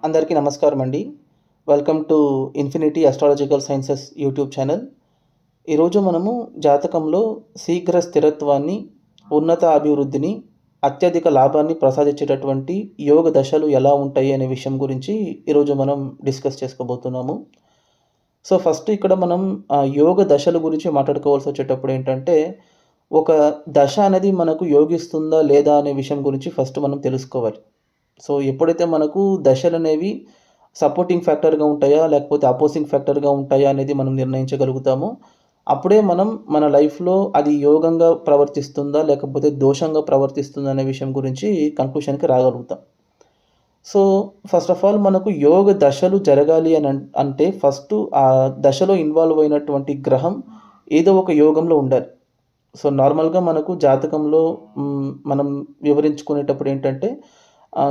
అందరికీ నమస్కారం అండి. Welcome to infinity astrological sciences YouTube channel. ఈరోజు మనము జాతకంలో శీఘ్ర స్థిరత్వాన్ని, ఉన్నత అభివృద్ధిని, అత్యధిక లాభాన్ని ప్రసాదించేటటువంటి యోగ దశలు ఎలా ఉంటాయి అనే విషయం గురించి ఈరోజు మనం డిస్కస్ చేసుకోబోతున్నాము. సో, ఫస్ట్ ఇక్కడ మనం యోగ దశల గురించి మాట్లాడుకోవాల్సి వచ్చేటప్పుడు ఏంటంటే, ఒక దశ అనేది మనకు యోగిస్తుందా లేదా అనే విషయం గురించి ఫస్ట్ మనం తెలుసుకోవాలి. సో, ఎప్పుడైతే మనకు దశలనేవి సపోర్టింగ్ ఫ్యాక్టర్‌గా ఉంటాయా? లేకపోతే అపోజింగ్ ఫ్యాక్టర్‌గా ఉంటాయా? అనేది మనం నిర్ణయించగలుగుతామో, అప్పుడే మనం మన లైఫ్‌లో అది యోగంగా ప్రవర్తిస్తుందా? లేకపోతే దోషంగా ప్రవర్తిస్తుందా? అనే విషయం గురించి కంక్లూషన్‌కి రాగలుగుతాం. సో, ఫస్ట్ ఆఫ్ ఆల్ మనకు యోగ దశలు జరగాలి అంటే ఫస్టు ఆ దశలో ఇన్వాల్వ్ అయినటువంటి గ్రహం ఏదో ఒక యోగంలో ఉండాలి. సో, నార్మల్‌గా మనకు జాతకంలో మనం వివరించుకునేటప్పుడు ఏంటంటే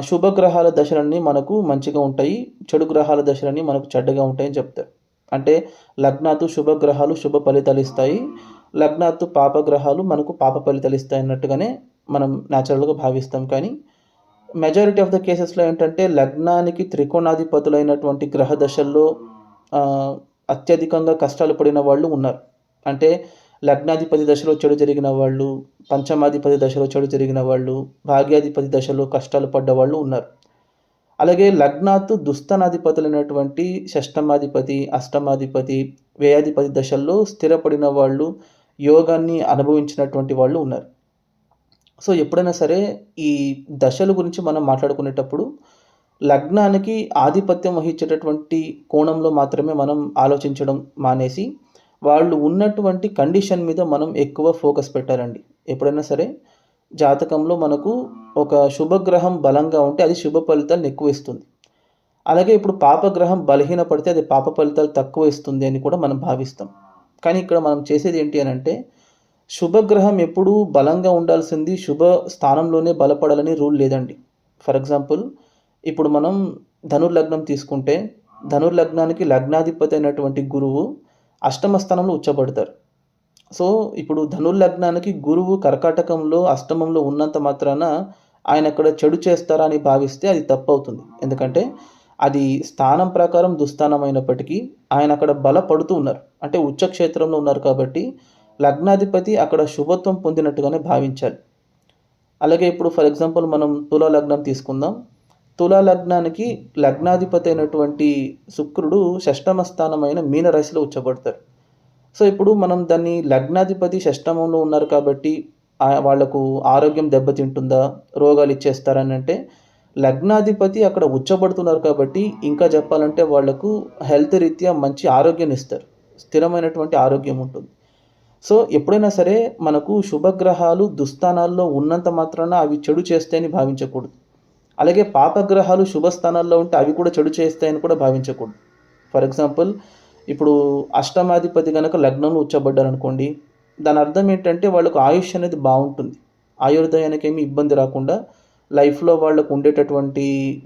శుభ గ్రహాల దశలన్నీ మనకు మంచిగా ఉంటాయి. చెడు గ్రహాల దశలన్నీ మనకు చెడ్డగా ఉంటాయని చెప్తారు. అంటే లగ్నాతు శుభ గ్రహాలు శుభ ఫలితాలిస్తాయి. లగ్నాతు పాప గ్రహాలు మనకు పాప ఫలితాలిస్తాయి అన్నట్టుగానే మనం న్యాచురల్‌గా భావిస్తాం. కానీ మెజారిటీ ఆఫ్ ద కేసెస్‌లో ఏంటంటే లగ్నానికి త్రికోణాధిపతులైనటువంటి గ్రహ దశల్లో ఆహ్, అత్యధికంగా కష్టాలు పడిన వాళ్ళు ఉన్నారు. అంటే లగ్నాధిపతి దశలో చెడు జరిగిన వాళ్ళు, పంచమాధిపతి దశలో చెడు జరిగిన వాళ్ళు, భాగ్యాధిపతి దశలో కష్టాలు పడ్డవాళ్ళు ఉన్నారు. అలాగే లగ్నాతు దుస్థానాధిపతులైనటువంటి షష్టమాధిపతి, అష్టమాధిపతి, వ్యయాధిపతి దశల్లో స్థిరపడిన వాళ్ళు, యోగాన్ని అనుభవించినటువంటి వాళ్ళు ఉన్నారు. సో, ఎప్పుడైనా సరే ఈ దశల గురించి మనం మాట్లాడుకునేటప్పుడు లగ్నానికి ఆధిపత్యం వహించేటటువంటి కోణంలో మాత్రమే మనం ఆలోచించడం మానేసి, వాళ్ళు ఉన్నటువంటి కండిషన్ మీద మనం ఎక్కువ ఫోకస్ పెట్టాలండి. ఎప్పుడైనా సరే జాతకంలో మనకు ఒక శుభగ్రహం బలంగా ఉంటే అది శుభ ఫలితాలను ఎక్కువ ఇస్తుంది. అలాగే ఇప్పుడు పాపగ్రహం బలహీనపడితే అది పాప ఫలితాలు తక్కువ ఇస్తుంది అని కూడా మనం భావిస్తాం. కానీ ఇక్కడ మనం చేసేది ఏంటి అనంటే, శుభగ్రహం ఎప్పుడూ బలంగా ఉండాల్సింది శుభ స్థానంలోనే బలపడాలని రూల్ లేదండి. ఫర్ ఎగ్జాంపుల్ ఇప్పుడు మనం ధనుర్లగ్నం తీసుకుంటే, ధనుర్లగ్నానికి లగ్నాధిపతి అయినటువంటి గురువు అష్టమ స్థానంలో ఉచ్చబడతారు. సో, ఇప్పుడు ధనుర్లగ్నానికి గురువు కర్కాటకంలో, అష్టమంలో ఉన్నంత మాత్రాన ఆయనక్కడ చెడు చేస్తారా అని భావిస్తే అది తప్పవుతుంది. ఎందుకంటే, అది స్థానం ప్రకారం దుస్థానమైనప్పటికీ ఆయన అక్కడ బలపడుతూ ఉన్నారు. అంటే ఉచ్చ క్షేత్రంలో ఉన్నారు కాబట్టి, లగ్నాధిపతి అక్కడ శుభత్వం పొందినట్టుగానే భావించాలి. అలాగే ఇప్పుడు ఫర్ ఎగ్జాంపుల్ మనం తులా లగ్నం తీసుకుందాం. తులా లగ్నానికి లగ్నాధిపతి అయినటువంటి శుక్రుడు షష్టమ స్థానమైన మీన రాశిలో ఉచ్చబడతారు. సో, ఇప్పుడు మనం దాన్ని లగ్నాధిపతి షష్టమంలో ఉన్నారు కాబట్టి వాళ్ళకు ఆరోగ్యం దెబ్బతింటుందా? రోగాలిచ్చేస్తారనంటే, లగ్నాధిపతి అక్కడ ఉచ్చబడుతున్నారు కాబట్టి ఇంకా చెప్పాలంటే వాళ్ళకు హెల్త్ రీత్యా మంచి ఆరోగ్యాన్నిస్తారు. స్థిరమైనటువంటి ఆరోగ్యం ఉంటుంది. సో, ఎప్పుడైనా సరే మనకు శుభగ్రహాలు దుస్థానాల్లో ఉన్నంత మాత్రాన అవి చెడు చేస్తాయని భావించకూడదు. అలాగే పాపగ్రహాలు శుభస్థానాల్లో ఉంటే అవి కూడా చెడు చేస్తాయని కూడా భావించకూడదు. ఫర్ ఎగ్జాంపుల్ ఇప్పుడు అష్టమాధిపతి గనక లగ్నంలో ఉచ్చబడ్డారనుకోండి, దాని అర్థం ఏంటంటే వాళ్ళకు ఆయుష్ అనేది బావుంటుంది. ఆయుర్దాయానికి ఏమి ఇబ్బంది రాకుండా లైఫ్‌లో వాళ్ళకు ఉండేటటువంటి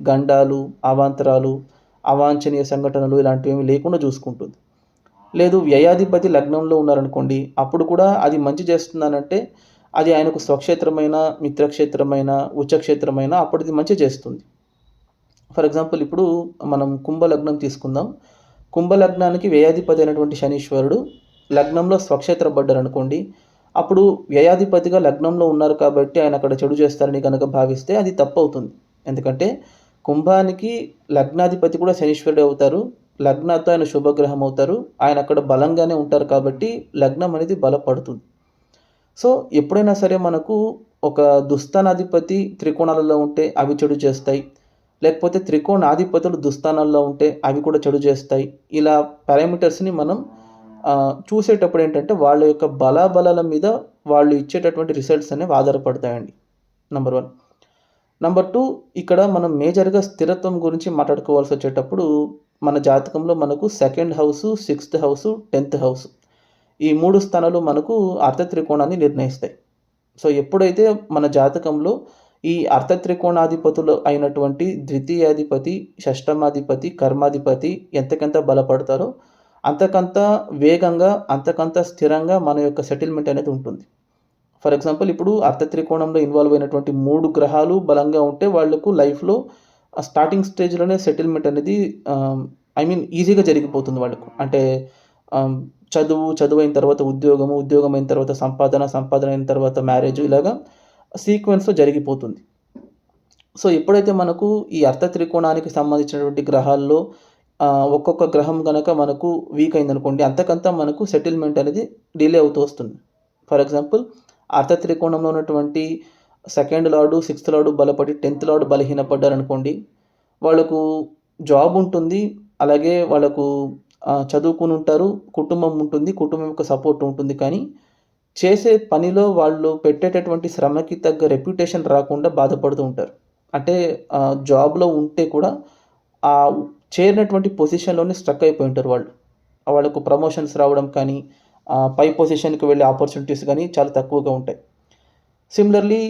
గండాలు, అవాంతరాలు, అవాంఛనీయ సంఘటనలు ఇలాంటివేమి లేకుండా చూసుకుంటుంది. లేదు వ్యయాధిపతి లగ్నంలో ఉన్నారనుకోండి, అప్పుడు కూడా అది మంచి చేస్తుందనంటే అది ఆయనకు స్వక్షేత్రమైన, మిత్రక్షేత్రమైన, ఉచ్చక్షేత్రమైన అప్పుడది మంచి చేస్తుంది. ఫర్ ఎగ్జాంపుల్ ఇప్పుడు మనం కుంభ లగ్నం తీసుకుందాం. కుంభ లగ్నానికి వ్యయాధిపతి అయినటువంటి శనీశ్వరుడు లగ్నంలో స్వక్షేత్రపడ్డారనుకోండి, అప్పుడు వ్యయాధిపతిగా లగ్నంలో ఉన్నారు కాబట్టి ఆయన అక్కడ చెడు చేస్తారని గనక భావిస్తే అది తప్పవుతుంది. ఎందుకంటే కుంభానికి లగ్నాధిపతి కూడా శనీశ్వరుడే అవుతారు. లగ్నాతో ఆయన శుభగ్రహం అవుతారు. ఆయన అక్కడ బలంగానే ఉంటారు కాబట్టి లగ్నం అనేది బలపడుతుంది. సో, ఎప్పుడైనా సరే మనకు ఒక దుస్థానాధిపతి త్రికోణాలలో ఉంటే అవి చెడు చేస్తాయి. లేకపోతే త్రికోణాధిపతులు దుస్థానాల్లో ఉంటే అవి కూడా చెడు చేస్తాయి. ఇలా పారామీటర్స్‌ని మనం చూసేటప్పుడు ఏంటంటే వాళ్ళ యొక్క బలాబలాల మీద వాళ్ళు ఇచ్చేటటువంటి రిజల్ట్స్ అనేవి ఆధారపడతాయండి. నంబర్ 1. నంబర్ 2 ఇక్కడ మనం మేజర్‌గా స్థిరత్వం గురించి మాట్లాడుకోవాల్సొచ్చేటప్పుడు మన జాతకంలో మనకు సెకండ్ హౌసు, సిక్స్త్ హౌసు, 10థ్ హౌసు ఈ 3 స్థానాలు మనకు అర్ధ త్రికోణాన్ని నిర్ణయిస్తాయి. సో, ఎప్పుడైతే మన జాతకంలో ఈ అర్ధ త్రికోణాధిపతులు అయినటువంటి ద్వితీయాధిపతి, షష్టమాధిపతి, కర్మాధిపతి ఎంతకంత బలపడతారో అంతకంత వేగంగా, అంతకంత స్థిరంగా మన యొక్క సెటిల్మెంట్ అనేది ఉంటుంది. ఫర్ ఎగ్జాంపుల్ ఇప్పుడు అర్ధ త్రికోణంలో ఇన్వాల్వ్ అయినటువంటి 3 గ్రహాలు బలంగా ఉంటే వాళ్ళకు లైఫ్‌లో ఆ స్టార్టింగ్ స్టేజ్‌లోనే సెటిల్‌మెంట్ అనేది ఈజీగా జరిగిపోతుంది వాళ్ళకు. అంటే ఆహ్, చదువయిన తర్వాత ఉద్యోగము, ఉద్యోగం అయిన తర్వాత సంపాదన, సంపాదన అయిన తర్వాత మ్యారేజ్ ఇలాగా సీక్వెన్స్‌లో జరిగిపోతుంది. సో, ఎప్పుడైతే మనకు ఈ అర్ధ త్రికోణానికి సంబంధించినటువంటి గ్రహాల్లో ఒక్కొక్క గ్రహం గనక మనకు వీక్ అయిందనుకోండి, అంతకంతా మనకు సెటిల్‌మెంట్ అనేది డిలే అవుతూ వస్తుంది. ఫర్ ఎగ్జాంపుల్ అర్ధ త్రికోణంలో ఉన్నటువంటి సెకండ్ లార్డు, సిక్స్త్ లార్డు బలపడి 10థ్ లార్డ్ బలహీనపడ్డారనుకోండి, వాళ్ళకు జాబ్ ఉంటుంది. అలాగే వాళ్ళకు చదువుకొనుంటారు. కుటుంబం ఉంటుంది. కుటుంబం యొక్క సపోర్ట్ ఉంటుంది. కానీ చేసే పనిలో వాళ్ళు పెట్టేటటువంటి శ్రమకి తగ్గ రెప్యుటేషన్ రాకుండా బాధపడుతూ ఉంటారు. అంటే జాబ్‌లో ఉంటే కూడా ఆహ్, చేరినటువంటి పొజిషన్‌లోనే స్ట్రక్ అయిపోయి ఉంటారు వాళ్ళు. వాళ్ళకు ప్రమోషన్స్ రావడం కానీ, పై పొజిషన్‌కి వెళ్ళే ఆపర్చునిటీస్ గానీ చాలా తక్కువగా ఉంటాయి. సిమిలర్‌లీ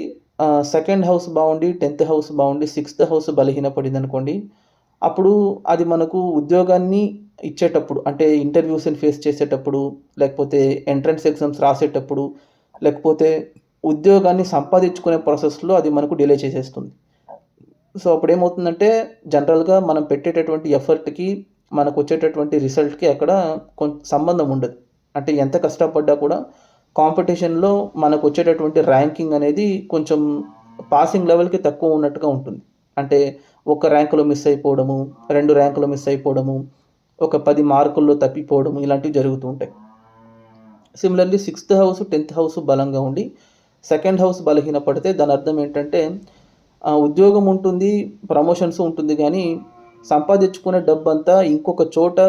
సెకండ్ హౌస్ బావుండి, 10థ్ హౌస్ బావుండి, సిక్స్త్ హౌస్ బలహీనపడిందనుకోండి, అప్పుడు అది మనకు ఉద్యోగాన్ని ఇచ్చేటప్పుడు అంటే ఇంటర్వ్యూస్‌ని ఫేస్ చేసేటప్పుడు, లేకపోతే ఎంట్రన్స్ ఎగ్జామ్స్ రాసేటప్పుడు, లేకపోతే ఉద్యోగాన్ని సంపాదించుకునే ప్రాసెస్‌లో అది మనకు డిలే చేసేస్తుంది. సో, అప్పుడేమవుతుందంటే జనరల్‌గా మనం పెట్టేటటువంటి ఎఫర్ట్‌కి, మనకొచ్చేటటువంటి రిజల్ట్‌కి అక్కడ సంబంధం ఉండదు. అంటే ఎంత కష్టపడ్డా కూడా కాంపిటీషన్‌లో మనకొచ్చేటటువంటి ర్యాంకింగ్ అనేది కొంచెం పాసింగ్ లెవెల్‌కి తక్కువ ఉన్నట్టుగా ఉంటుంది. అంటే ఒక ర్యాంక్‌లో మిస్ అయిపోవడము, 2 ర్యాంకులో మిస్ అయిపోవడము, ఒక 10 మార్కుల్లో తప్పిపోవడము ఇలాంటివి జరుగుతూ ఉంటాయి. సిమిలర్‌లీ సిక్స్త్ హౌస్, 10థ్ హౌస్ బలంగా ఉండి, సెకండ్ హౌస్ బలహీనపడితే దాని అర్థం ఏంటంటే ఉద్యోగం ఉంటుంది, ప్రమోషన్స్ ఉంటుంది గానీ, సంపాదించుకునే డబ్బంతా ఇంకొక చోట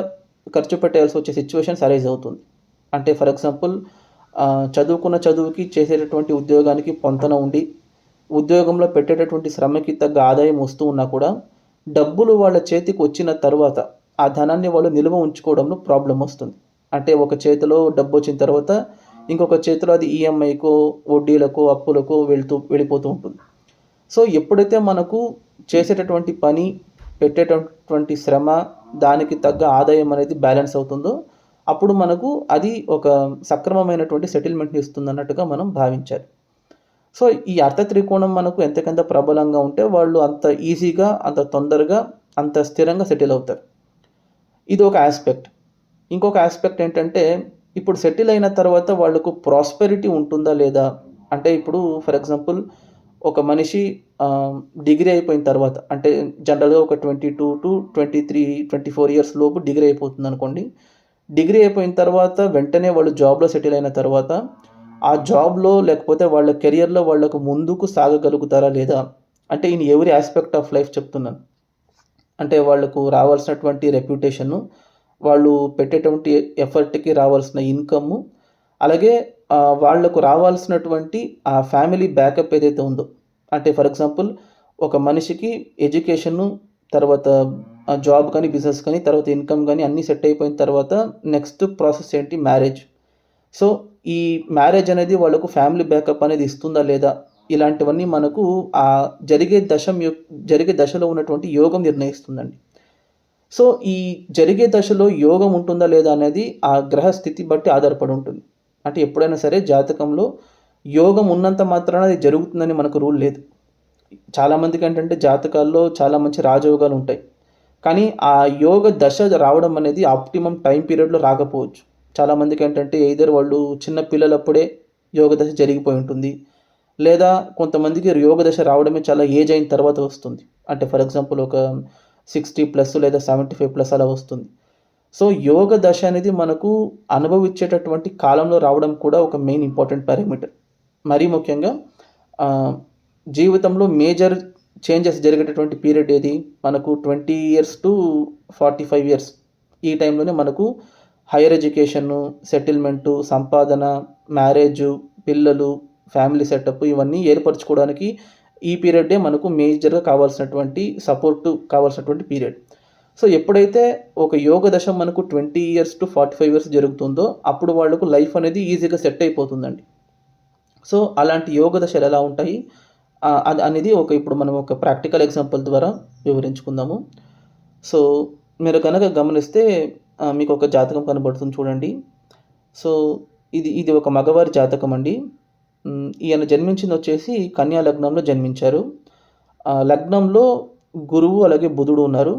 ఖర్చు పెట్టాల్సొచ్చే సిట్యుయేషన్స్ అరైజ్ అవుతుంది. అంటే ఫర్ ఎగ్జాంపుల్ చదువుకున్న చదువుకి చేసేటటువంటి ఉద్యోగానికి పొంతన ఉండి, ఉద్యోగంలో పెట్టేటటువంటి శ్రమకి తగ్గ ఆదాయం వస్తూ ఉన్నా కూడా, డబ్బులు వాళ్ళ చేతికొచ్చిన తరువాత, ఆ ధనాన్ని వాళ్ళు నిల్వ ఉంచుకోవడంలో ప్రాబ్లమొస్తుంది. అంటే ఒక చేతిలో డబ్బొచ్చిన తర్వాత, ఇంకొక చేతిలో అది ఈఎంఐకో, వడ్డీలకో, అప్పులకో వెళ్ళిపోతూ ఉంటుంది. సో, ఎప్పుడైతే మనకు చేసేటటువంటి పని, పెట్టేటటువంటి శ్రమ, దానికి తగ్గ ఆదాయం అనేది బ్యాలెన్స్ అవుతుందో, అప్పుడు మనకు అది ఒక సక్రమమైనటువంటి సెటిల్‌మెంట్‌ని ఇస్తుందన్నట్టుగా మనం భావించాలి. సో, ఈ అర్ధ త్రికోణం మనకు ఎంతకంత ప్రబలంగా ఉంటే, వాళ్ళు అంత ఈజీగా, అంత తొందరగా, అంత స్థిరంగా సెటిల్ అవుతారు. ఇదొక యాస్పెక్ట్. ఇంకొక యాస్పెక్ట్ ఏంటంటే, ఇప్పుడు సెటిల్ అయిన తర్వాత వాళ్ళకు ప్రాస్పెరిటీ ఉంటుందా లేదా? అంటే ఇప్పుడు ఫర్ ఎగ్జాంపుల్ ఒక మనిషి డిగ్రీ అయిపోయిన తర్వాత అంటే జనరల్‌గా ఒక 22-23, 24 ఇయర్స్ లోపు డిగ్రీ అయిపోతుందనుకోండి. డిగ్రీ అయిపోయిన తర్వాత వెంటనే వాళ్ళు జాబ్‌లో సెటిల్ అయిన తర్వాత, ఆ జాబ్‌లో లేకపోతే వాళ్ళ కెరియర్‌లో వాళ్ళకు ముందుకు సాగగలుగుతారా లేదా? అంటే in every aspect of life చెప్తున్నాను. అంటే వాళ్ళకు రావాల్సినటువంటి రెప్యుటేషను, వాళ్ళు పెట్టేటువంటి ఎఫర్ట్‌కి రావాల్సిన ఇన్‌కము, అలాగే వాళ్ళకు రావాల్సినటువంటి ఆ ఫ్యామిలీ బ్యాకప్ ఏదైతే ఉందో, అంటే ఫర్ ఎగ్జాంపుల్ ఒక మనిషికి ఎడ్యుకేషను, తర్వాత జాబ్ కానీ, బిజినెస్ కానీ, తర్వాత ఇన్‌కమ్ గానీ అన్నీ సెట్ అయిపోయిన తర్వాత నెక్స్ట్ ప్రాసెస్ ఏంటి? మ్యారేజ్. సో, ఈ మ్యారేజ్ అనేది వాళ్ళకు ఫ్యామిలీ బ్యాకప్ అనేది ఇస్తుందా లేదా? ఇలాంటివన్నీ మనకు జరిగే దశలో ఉన్నటువంటి యోగం నిర్ణయిస్తుందండి. సో, ఈ జరిగే దశలో యోగం ఉంటుందా లేదా అనేది ఆ గ్రహ స్థితి బట్టి ఆధారపడి ఉంటుంది. అంటే ఎప్పుడైనా సరే జాతకంలో యోగం ఉన్నంత మాత్రాన అది జరుగుతుందని మనకు రూల్ లేదు. చాలామందికేంటంటే జాతకాల్లో చాలా మంచి రాజయోగాలుంటాయి. కానీ ఆ యోగ దశ రావడం అనేది ఆప్టిమమ్ టైమ్ పీరియడ్‌లో రాకపోవచ్చు. చాలామందికేంటంటే ఎయిదర్ వాళ్ళు చిన్న పిల్లలప్పుడే యోగ దశ జరిగిపోయి ఉంటుంది. లేదా కొంతమందికి యోగ దశ రావడమే చాలా ఏజ్ అయిన తర్వాత వస్తుంది. అంటే ఫర్ ఎగ్జాంపుల్ ఒక 60+ లేదా 75+ అలా వస్తుంది. సో, యోగ దశ అనేది మనకు అనుభవించేటటువంటి కాలంలో రావడం కూడా ఒక మెయిన్ ఇంపార్టెంట్ పారామీటర్. మరీ ముఖ్యంగా ఆహ్, జీవితంలో మేజర్ చేంజెస్ జరిగేటటువంటి పీరియడ్ ఏది? మనకు 20 ఇయర్స్ టు 45 ఇయర్స్. ఈ టైంలోనే మనకు హైయర్ ఎడ్యుకేషను, సెటిల్‌మెంటు, సంపాదన, మ్యారేజు, పిల్లలు, ఫ్యామిలీ సెటప్ ఇవన్నీ ఏర్పరచుకోవడానికి ఈ పీరియడే మనకు మేజర్‌గా కావాల్సినటువంటి సపోర్ట్ కావాల్సినటువంటి పీరియడ్. సో, ఎప్పుడైతే ఒక యోగ దశ మనకు 20 ఇయర్స్ టు 45 ఇయర్స్ జరుగుతుందో, అప్పుడు వాళ్ళకు లైఫ్ అనేది ఈజీగా సెట్ అయిపోతుందండి. సో, అలాంటి యోగ దశలు ఎలా ఉంటాయి? అది అనేది ఇప్పుడు మనం ఒక ప్రాక్టికల్ ఎగ్జాంపుల్ ద్వారా వివరించుకుందాము. సో, మీరు గనక గమనిస్తే మీకొక జాతకం కనబడుతుంది చూడండి. సో, ఇది ఒక మగవారి జాతకం అండి. ఈయన జన్మించిందొచ్చేసి కన్యా లగ్నంలో జన్మించారు. లగ్నంలో గురువు అలాగే బుధుడు ఉన్నారు.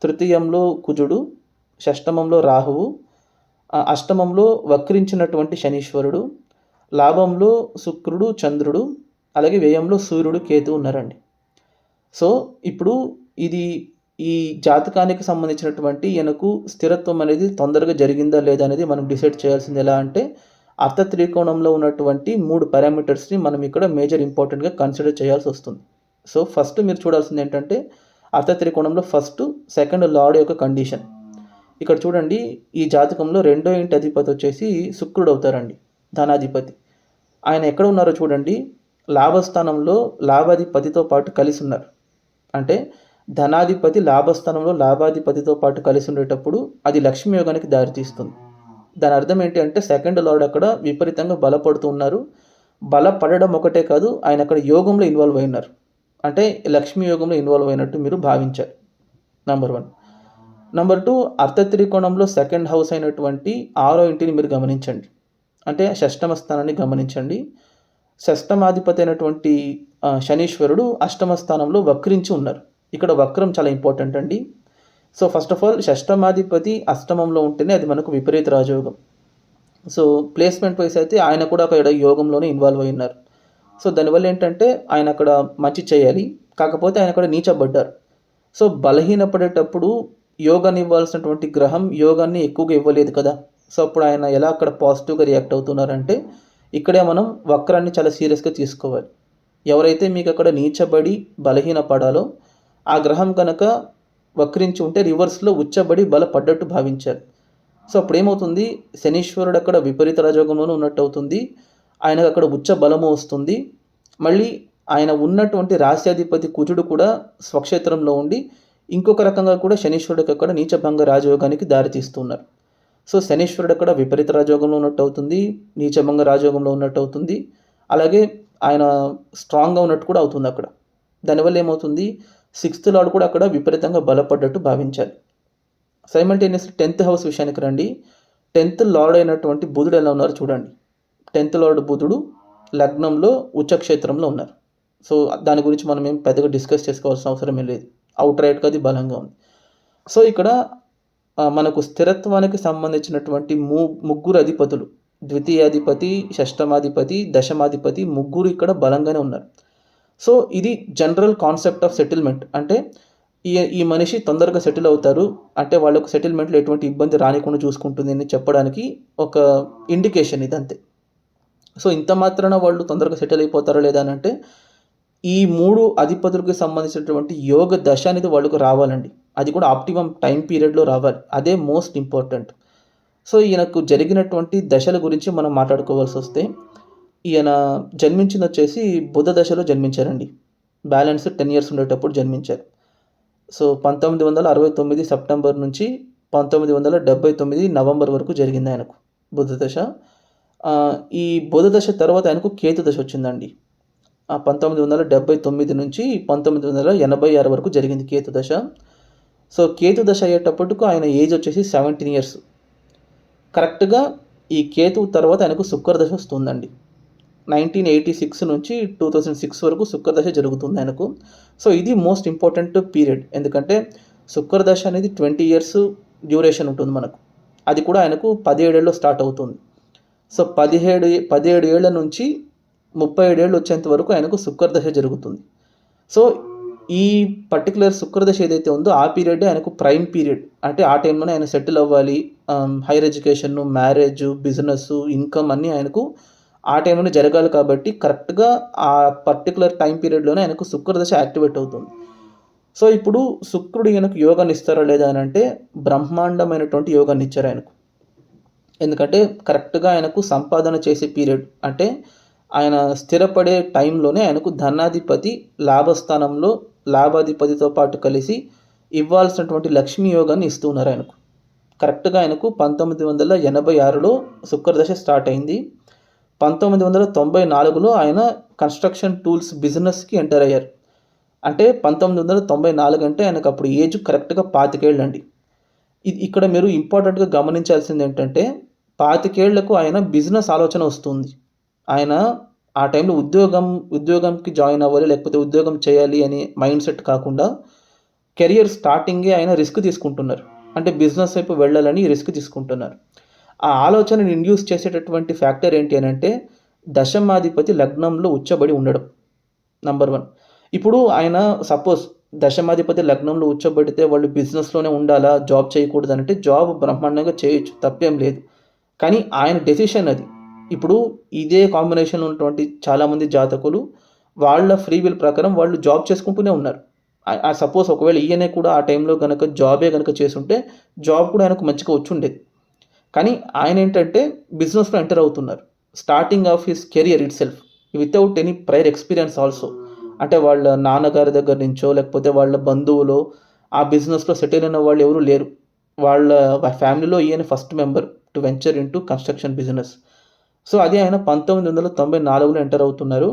తృతీయంలో కుజుడు, షష్టమంలో రాహువు, అష్టమంలో వక్రించినటువంటి శనీశ్వరుడు, లాభంలో శుక్రుడు, చంద్రుడు, అలాగే వ్యయంలో సూర్యుడు, కేతు ఉన్నారండి. సో ఇప్పుడు ఇది ఈ జాతకానికి సంబంధించినటువంటి ఈయనకు స్థిరత్వం అనేది తొందరగా జరిగిందా లేదా అనేది మనం డిసైడ్ చేయాల్సింది ఎలా అంటే అర్థ త్రికోణంలో ఉన్నటువంటి 3 పారామీటర్స్ని మనం ఇక్కడ మేజర్ ఇంపార్టెంట్గా కన్సిడర్ చేయాల్సి వస్తుంది. సో ఫస్ట్ మీరు చూడాల్సింది ఏంటంటే అర్థ త్రికోణంలో ఫస్ట్ సెకండ్ లార్డ్ యొక్క కండిషన్. ఇక్కడ చూడండి, ఈ జాతకంలో 2వ ఇంటి అధిపతి వచ్చేసి శుక్రుడు అవుతారండి, ధనాధిపతి. ఆయన ఎక్కడ ఉన్నారో చూడండి, లాభస్థానంలో లాభాధిపతితో పాటు కలిసి ఉన్నారు. అంటే ధనాధిపతి లాభస్థానంలో లాభాధిపతితో పాటు కలిసి ఉండేటప్పుడు అది లక్ష్మీ యోగానికి దారితీస్తుంది. దాని అర్థం ఏంటి అంటే సెకండ్ లార్డ్ అక్కడ విపరీతంగా బలపడుతూ ఉన్నారు. బలపడడం ఒకటే కాదు, ఆయన అక్కడ యోగంలో ఇన్వాల్వ్ అయి ఉన్నారు. అంటే లక్ష్మీ యోగంలో ఇన్వాల్వ్ అయినట్టు మీరు భావించాలి. నంబర్ 1. నంబర్ 2, అర్థ త్రికోణంలో సెకండ్ హౌస్ అయినటువంటి 6వ ఇంటిని మీరు గమనించండి. అంటే షష్టమ స్థానాన్ని గమనించండి. షష్టమాధిపతి అయినటువంటి శనీశ్వరుడు అష్టమ స్థానంలో వక్రించి ఉన్నారు. ఇక్కడ వక్రం చాలా ఇంపార్టెంట్ అండి. సో ఫస్ట్ ఆఫ్ ఆల్ షష్టమాధిపతి అష్టమంలో ఉంటేనే అది మనకు విపరీత రాజయోగం. సో ప్లేస్మెంట్ వైస్ అయితే ఆయన కూడా అక్కడ యోగంలోనే ఇన్వాల్వ్ అయి ఉన్నారు. సో దానివల్ల ఏంటంటే ఆయన అక్కడ మంచి చేయాలి, కాకపోతే ఆయన అక్కడ నీచబడ్డారు. సో బలహీనపడేటప్పుడు యోగాన్ని ఇవ్వాల్సినటువంటి గ్రహం యోగాన్ని ఎక్కువగా ఇవ్వలేదు కదా. సో అప్పుడు ఆయన ఎలా అక్కడ పాజిటివ్గా రియాక్ట్ అవుతున్నారంటే ఇక్కడే మనం వక్రాన్ని చాలా సీరియస్గా తీసుకోవాలి. ఎవరైతే మీకు అక్కడ నీచబడి బలహీనపడాలో ఆ గ్రహం కనుక వక్రించి ఉంటే రివర్స్లో ఉచ్చబడి బలపడ్డట్టు భావించారు. సో అప్పుడు ఏమవుతుంది, శనీశ్వరుడు అక్కడ విపరీత రాజయోగంలోనూ ఉన్నట్టు అవుతుంది, ఆయనకు అక్కడ ఉచ్చ బలము వస్తుంది. మళ్ళీ ఆయన ఉన్నటువంటి రాశ్యాధిపతి కుజుడు కూడా స్వక్షేత్రంలో ఉండి ఇంకొక రకంగా కూడా శనీశ్వరుడికి అక్కడ నీచభంగ రాజయోగానికి దారితీస్తున్నారు. సో శనీశ్వరుడు అక్కడ విపరీత రాజయోగంలో ఉన్నట్టు అవుతుంది, నీచభంగ రాజయోగంలో ఉన్నట్టు అవుతుంది, అలాగే ఆయన స్ట్రాంగ్గా ఉన్నట్టు కూడా అవుతుంది అక్కడ. దానివల్ల ఏమవుతుంది, 6th లార్డ్ కూడా అక్కడ విపరీతంగా బలపడ్డట్టు భావించాలి. సైమల్టేనియస్లీ 10th హౌస్ విషయానికి రండి. 10th లార్డ్ అయినటువంటి బుధుడు ఎలా ఉన్నారు చూడండి. 10th లార్డ్ బుధుడు లగ్నంలో ఉచ్చక్షేత్రంలో ఉన్నారు. సో దాని గురించి మనం ఏం పెద్దగా డిస్కస్ చేసుకోవాల్సిన అవసరమే లేదు, అవుట్ రైట్గా అది బలంగా ఉంది. సో ఇక్కడ మనకు స్థిరత్వానికి సంబంధించినటువంటి ముగ్గురు అధిపతులు, ద్వితీయాధిపతి, షష్టమాధిపతి, దశమాధిపతి, ముగ్గురు ఇక్కడ బలంగానే ఉన్నారు. సో ఇది జనరల్ కాన్సెప్ట్ ఆఫ్ సెటిల్మెంట్. అంటే ఈ మనిషి తొందరగా సెటిల్ అవుతారు, అంటే వాళ్ళకు సెటిల్మెంట్లో ఎటువంటి ఇబ్బంది రానికుండా చూసుకుంటుంది అని చెప్పడానికి ఒక ఇండికేషన్ ఇదంతే. సో ఇంత మాత్రాన వాళ్ళు తొందరగా సెటిల్ అయిపోతారా లేదా అని అంటే ఈ 3 అధిపతులకు సంబంధించినటువంటి యోగ దశ అనేది వాళ్ళకు రావాలండి. అది కూడా ఆప్టిమమ్ టైం పీరియడ్లో రావాలి, అదే మోస్ట్ ఇంపార్టెంట్. సో ఈయనకు జరిగినటువంటి దశల గురించి మనం మాట్లాడుకోవాల్సి వస్తే ఈయన జన్మించింది వచ్చేసి బుధ దశలో జన్మించారండి. బ్యాలెన్స్ 10 years ఉండేటప్పుడు జన్మించారు. సో 1969 సెప్టెంబర్ నుంచి 1979 నవంబర్ వరకు జరిగింది ఆయనకు బుధ దశ. ఈ బుధ దశ తర్వాత ఆయనకు కేతు దశ వచ్చిందండి. 1979 నుంచి 1986 వరకు జరిగింది కేతు దశ. సో కేతు దశ అయ్యేటప్పటికు ఆయన ఏజ్ వచ్చేసి 17 years. కరెక్ట్గా ఈ కేతు తర్వాత ఆయనకు శుక్రదశ వస్తుందండి. 1986 నుంచి 2006 వరకు శుక్రదశ జరుగుతుంది ఆయనకు. సో ఇది మోస్ట్ ఇంపార్టెంట్ పీరియడ్, ఎందుకంటే శుక్రదశ అనేది 20 years డ్యూరేషన్ ఉంటుంది మనకు. అది కూడా ఆయనకు 17 ఏళ్ళలో స్టార్ట్ అవుతుంది. సో 17 ఏళ్ళ నుంచి 37 ఏళ్ళు వచ్చేంత వరకు ఆయనకు శుక్రదశ జరుగుతుంది. సో ఈ పర్టికులర్ శుక్రదశ ఏదైతే ఉందో ఆ పీరియడ్ ఆయనకు ప్రైమ్ పీరియడ్. అంటే ఆ టైంలోనే ఆయన సెటిల్ అవ్వాలి, higher education, marriage, business, income అన్నీ ఆయనకు ఆ టైంలోనే జరగాలి. కాబట్టి కరెక్ట్గా ఆ పర్టికులర్ టైం పీరియడ్లోనే ఆయనకు శుక్రదశ యాక్టివేట్ అవుతుంది. సో ఇప్పుడు శుక్రుడు ఈయనకు యోగాన్ని ఇస్తారా లేదా అని అంటే బ్రహ్మాండమైనటువంటి యోగాన్ని ఇచ్చారు ఆయనకు. ఎందుకంటే కరెక్ట్గా ఆయనకు సంపాదన చేసే పీరియడ్, అంటే ఆయన స్థిరపడే టైంలోనే ఆయనకు ధనాధిపతి లాభస్థానంలో లాభాధిపతితో పాటు కలిసి ఇవ్వాల్సినటువంటి లక్ష్మీ యోగాన్ని ఇస్తూ ఉన్నారు ఆయనకు. కరెక్ట్గా ఆయనకు 1986లో శుక్రదశ స్టార్ట్ అయింది. 1994లో ఆయన కన్స్ట్రక్షన్ టూల్స్ బిజినెస్కి ఎంటర్ అయ్యారు. అంటే 1994 అంటే ఆయనకు అప్పుడు ఏజ్ కరెక్ట్గా 25 ఏళ్ళు అండి. ఇక్కడ మీరు ఇంపార్టెంట్గా గమనించాల్సింది ఏంటంటే 25 ఏళ్లకు ఆయన బిజినెస్ ఆలోచన వస్తుంది. ఆయన ఆ టైంలో ఉద్యోగంకి జాయిన్ అవ్వాలి, లేకపోతే ఉద్యోగం చేయాలి అనే మైండ్ సెట్ కాకుండా కెరియర్ స్టార్టింగే ఆయన రిస్క్ తీసుకుంటున్నారు. అంటే బిజినెస్ వైపు వెళ్ళాలని రిస్క్ తీసుకుంటున్నారు. ఆ ఆలోచనని ఇండ్యూస్ చేసేటటువంటి ఫ్యాక్టర్ ఏంటి అనంటే దశమాధిపతి లగ్నంలో ఉచ్చబడి ఉండడం. నంబర్ 1. ఇప్పుడు ఆయన సపోజ్ దశమాధిపతి లగ్నంలో ఉచ్చబడితే వాళ్ళు బిజినెస్‌లోనే ఉండాలా? జాబ్ చేయకూడదనంటే జాబ్ బ్రహ్మాండంగా చేయొచ్చు. తప్పేం లేదు. కానీ ఆయన డెసిషన్ అది. ఇప్పుడు ఇదే కాంబినేషన్‌లో ఉన్నటువంటి చాలామంది జాతకులు వాళ్ళ ఫ్రీ విల్ ప్రకారం వాళ్ళు జాబ్ చేసుకుంటూనే ఉన్నారు. సపోజ్ ఒకవేళ ఈయనే కూడా ఆ టైంలో గనక జాబే గనక చేసుంటే జాబ్ కూడా ఆయనకు మంచిగా వచ్చుండేది. కానీ ఆయనేంటంటే బిజినెస్‌లో ఎంటర్ అవుతున్నారు. Starting of his career itself without any prior experience also. అంటే వాళ్ళ నాన్నగారి దగ్గర నుంచో లేకపోతే వాళ్ళ బంధువులో ఆ బిజినెస్‌లో సెటిల్ అయిన వాళ్ళు ఎవరు లేరు. వాళ్ళ ఫ్యామిలీలో ఈయన first member to venture into construction business. So, అది ఆయన 1994లో ఎంటర్ అవుతున్నారు.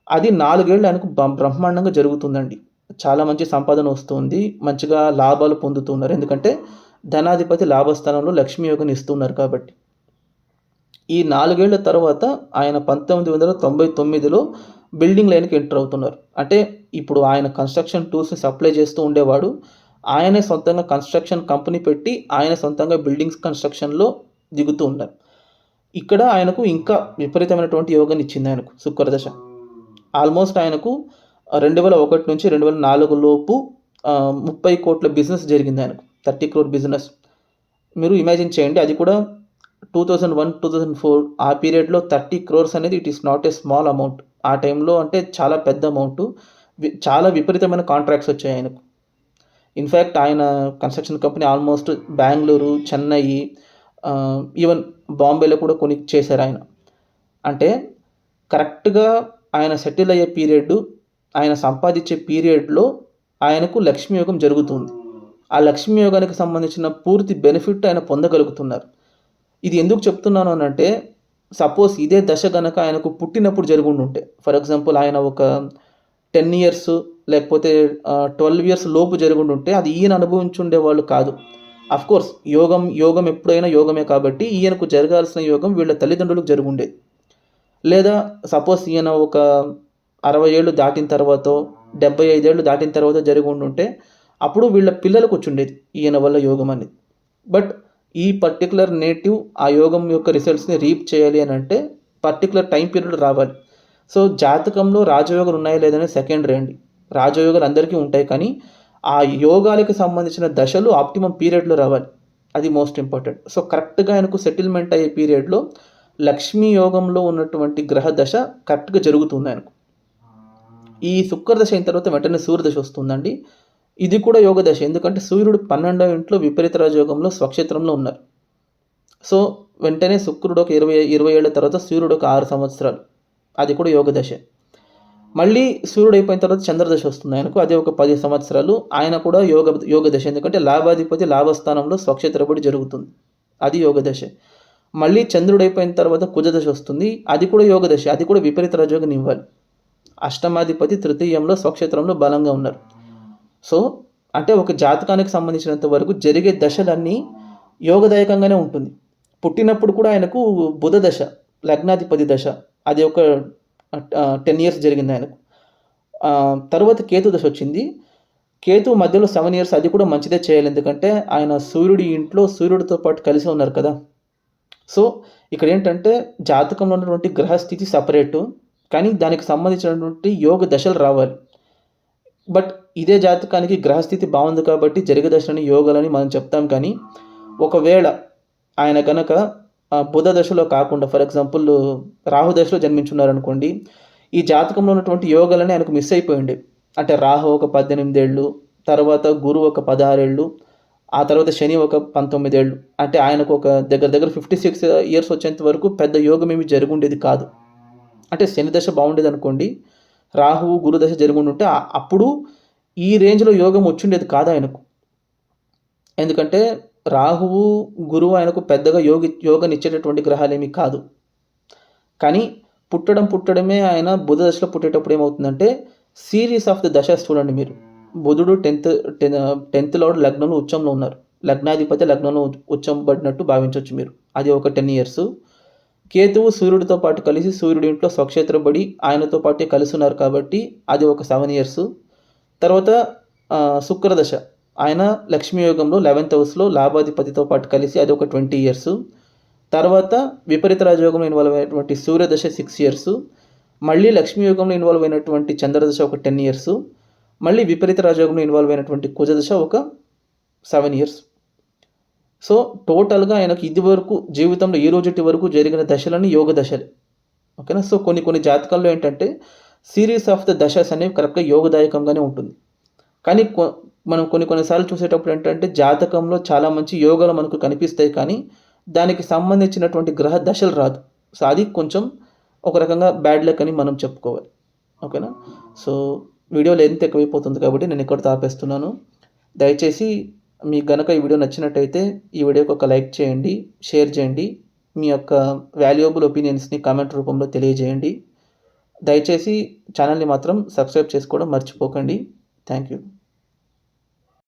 అది 4 ఏళ్ళు ఆయనకు బ్రహ్మాండంగా జరుగుతుందండి. చాలా మంచి సంపాదన వస్తుంది. మంచిగా లాభాలు పొందుతున్నారు. ఎందుకంటే ధనాధిపతి లాభస్థానంలో లక్ష్మీ యోగిని ఇస్తున్నారు కాబట్టి. ఈ 4 ఏళ్ల తర్వాత ఆయన 1999లో బిల్డింగ్ లైన్‌కి ఎంటర్ అవుతున్నారు. అంటే ఇప్పుడు ఆయన కన్‌స్ట్రక్షన్ టూల్స్‌ని సప్లై చేస్తూ ఉండేవాడు. ఆయనే సొంతంగా కన్‌స్ట్రక్షన్ కంపెనీ పెట్టి ఆయన సొంతంగా బిల్డింగ్స్ కన్‌స్ట్రక్షన్‌లో దిగుతూ ఉన్నారు. ఇక్కడ ఆయనకు ఇంకా విపరీతమైనటువంటి యోగాన్ని ఇచ్చింది ఆయనకు శుక్రదశ. ఆల్మోస్ట్ ఆయనకు 2001 నుంచి 2004 లోపు 30 కోట్ల బిజినెస్ జరిగింది ఆయనకు. 30 క్రోర్ బిజినెస్. మీరు ఇమాజిన్ చేయండి. అది కూడా 2001, 2004 ఆ పీరియడ్‌లో 30 క్రోర్స్ అనేది it is not a small amount. ఆ టైంలో అంటే చాలా పెద్ద అమౌంటు. చాలా విపరీతమైన కాంట్రాక్ట్స్ వచ్చాయి ఆయనకు. ఇన్‌ఫాక్ట్ ఆయన construction company almost Bengaluru, Chennai, even బాంబేలో కూడా కొన్ని చేశారాయన. అంటే కరెక్ట్‌గా ఆయన సెటిల్ అయ్యే పీరియడ్, ఆయన సంపాదించే పీరియడ్‌లో ఆయనకు లక్ష్మీ యోగం జరుగుతుంది. ఆ లక్ష్మీ యోగానికి సంబంధించిన పూర్తి బెనిఫిట్ ఆయన పొందగలుగుతున్నారు. ఇది ఎందుకు చెప్తున్నాను అనంటే, సపోజ్ ఇదే దశ గనక ఆయనకు పుట్టినప్పుడు జరిగుండుంటే, ఫర్ ఎగ్జాంపుల్ ఆయన ఒక 10 ఇయర్స్ లేకపోతే 12 ఇయర్స్ లోపు జరిగుండుంటే అది ఈయన అనుభవించుండేవాళ్ళు కాదు. అఫ్‌కోర్స్ యోగం ఎప్పుడైనా యోగమే కాబట్టి ఈయనకు జరగాల్సిన యోగం వీళ్ళ తల్లిదండ్రులకు జరుగుండేది. లేదా సపోజ్ ఈయన ఒక 60 ఏళ్ళు దాటిన తర్వాతో, 75 ఏళ్ళు దాటిన తర్వాత జరిగుండుంటే అప్పుడు వీళ్ళ పిల్లలకు వచ్చుండేది ఈయన వల్ల యోగం అనేది. బట్ ఈ పర్టిక్యులర్ నేటివ్ ఆ యోగం యొక్క రిజల్ట్స్‌ని రీప్ చేయాలి అనంటే పర్టిక్యులర్ టైమ్ పీరియడ్ రావాలి. సో, జాతకంలో రాజయోగాలు ఉన్నాయా లేదనేది సెకండరీ అండి. రాజయోగాలు అందరికీ ఉంటాయి. కానీ ఆ యోగాలకి సంబంధించిన దశలు ఆప్టిమమ్ పీరియడ్‌లో రావాలి. అది మోస్ట్ ఇంపార్టెంట్. సో, కరెక్ట్‌గా ఆయనకు సెటిల్‌మెంట్ అయ్యే పీరియడ్‌లో లక్ష్మీ యోగంలో ఉన్నటువంటి గ్రహ దశ కరెక్ట్‌గా జరుగుతుంది ఆయనకు. ఈ శుక్రదశ అయిన తర్వాత వెంటనే సూర్యదశ వస్తుందండి. ఇది కూడా యోగ దశ. ఎందుకంటే సూర్యుడు 12వ ఇంట్లో విపరీత రాజయోగంలో స్వక్షేత్రంలో ఉన్నారు. సో, వెంటనే శుక్రుడు ఒక 20 ఏళ్ల తర్వాత సూర్యుడు ఒక 6 సంవత్సరాలు. అది కూడా యోగ దశే. మళ్ళీ సూర్యుడు అయిపోయిన తర్వాత చంద్రదశ వస్తుంది ఆయనకు. అది ఒక 10 సంవత్సరాలు. ఆయన కూడా యోగ దశ. ఎందుకంటే లాభాధిపతి లాభస్థానంలో స్వక్షేత్రబడి జరుగుతుంది. అది యోగ దశ. మళ్ళీ చంద్రుడు అయిపోయిన తర్వాత కుజదశ వస్తుంది. అది కూడా యోగ దశ. అది కూడా విపరీత రాజయోగాన్ని ఇవ్వాలి. అష్టమాధిపతి తృతీయంలో స్వక్షేత్రంలో బలంగా ఉన్నారు. సో, అంటే ఒక జాతకానికి సంబంధించినంత వరకు జరిగే దశలన్నీ యోగదాయకంగానే ఉంటుంది. పుట్టినప్పుడు కూడా ఆయనకు బుధ దశ, లగ్నాధిపతి దశ. అది ఒక 10 ఇయర్స్ జరిగింది ఆయనకు. తరువాత కేతు దశ వచ్చింది. కేతు మధ్యలో 7 ఇయర్స్ అది కూడా మంచిదే చేయాలి. ఎందుకంటే ఆయన సూర్యుడి ఇంట్లో సూర్యుడితో పాటు కలిసి ఉన్నారు కదా! సో, ఇక్కడేంటంటే జాతకంలో ఉన్నటువంటి గ్రహస్థితి సెపరేటు. కానీ దానికి సంబంధించినటువంటి యోగ దశలు రావాలి. బట్ ఇదే జాతకానికి గ్రహస్థితి బాగుంది కాబట్టి జరగదశలని యోగాలని మనం చెప్తాం. కానీ ఒకవేళ ఆయన గనక బుధ దశలో కాకుండా ఫర్ ఎగ్జాంపుల్ రాహు దశలో జన్మించున్నారనుకోండి, ఈ జాతకంలో ఉన్నటువంటి యోగాలన్నీ ఆయనకు మిస్ అయిపోయిండేవి. అంటే రాహు ఒక 18 ఏళ్ళు, తర్వాత గురువు ఒక 16 ఏళ్ళు, ఆ తర్వాత శని ఒక 19 ఏళ్ళు. అంటే ఆయనకు ఒక దగ్గర దగ్గర 56 ఇయర్స్ వచ్చేంత వరకు పెద్ద యోగం ఏమి జరుగుండేది కాదు. అంటే శని దశ బాగుండేదనుకోండి, రాహువు, గురు దశ జరుగుండుంటే అప్పుడు ఈ రేంజ్‌లో యోగం వచ్చుండేది కాదు ఆయనకు. ఎందుకంటే రాహువు, గురువు ఆయనకు పెద్దగా యోగాన్నిచ్చేటటువంటి గ్రహాలేమి కాదు. కానీ పుట్టడమే ఆయన బుధ దశలో పుట్టేటప్పుడు ఏమవుతుందంటే సీరీస్ ఆఫ్ ది దశస్ చూడండి మీరు. బుధుడు 10th లార్డ్ లగ్నంలో ఉచ్చంలో ఉన్నారు. లగ్నాధిపతి లగ్నంలో ఉచ్చం పడినట్టు భావించొచ్చు మీరు. అది ఒక 10 ఇయర్స్. కేతువు సూర్యుడితో పాటు కలిసి సూర్యుడి ఇంట్లో స్వక్షేత్రబడి ఆయనతో పాటే కలిసి ఉన్నారు కాబట్టి అది ఒక 7 ఇయర్స్. తర్వాత శుక్రదశ ఆయన లక్ష్మీ యోగంలో 11th హౌస్లో లాభాధిపతితో పాటు కలిసి అది ఒక 20 ఇయర్స్. తర్వాత విపరీత రాజయోగంలో ఇన్వాల్వ్ అయినటువంటి సూర్యదశ 6 ఇయర్స్. మళ్ళీ లక్ష్మీ యోగంలో ఇన్వాల్వ్ అయినటువంటి చంద్రదశ ఒక 10 ఇయర్స్. మళ్ళీ విపరీత రాజయోగంలో ఇన్వాల్వ్ అయినటువంటి కుజదశ ఒక 7 ఇయర్స్. సో టోటల్గా ఆయనకు ఇదివరకు జీవితంలో ఈ రోజుటి వరకు జరిగిన దశలని యోగ దశలు. ఓకేనా. సో కొన్ని జాతకాల్లో ఏంటంటే సిరీస్ ఆఫ్ ద దశస్ అనేవి కరెక్ట్గా యోగదాయకంగానే ఉంటుంది. కానీ మనం కొన్నిసార్లు చూసేటప్పుడు ఏంటంటే జాతకంలో చాలా మంచి యోగాలు మనకు కనిపిస్తాయి, కానీ దానికి సంబంధించినటువంటి గ్రహ దశలు రాదు. సో అది కొంచెం ఒక రకంగా బ్యాడ్ లక్ అని మనం చెప్పుకోవాలి. ఓకేనా. సో వీడియో లెంత్ ఎక్కువైపోతుంది కాబట్టి నేను ఇక్కడ ఆపేస్తున్నాను. దయచేసి మీకు గనక ఈ వీడియో నచ్చినట్టయితే ఈ వీడియోకి ఒక లైక్ చేయండి, షేర్ చేయండి, మీ యొక్క వాల్యుయబుల్ ఒపీనియన్స్ని కామెంట్ రూపంలో తెలియజేయండి. దయచేసి ఛానల్ని మాత్రం సబ్స్క్రైబ్ చేసుకోవడం మర్చిపోకండి. Thank you.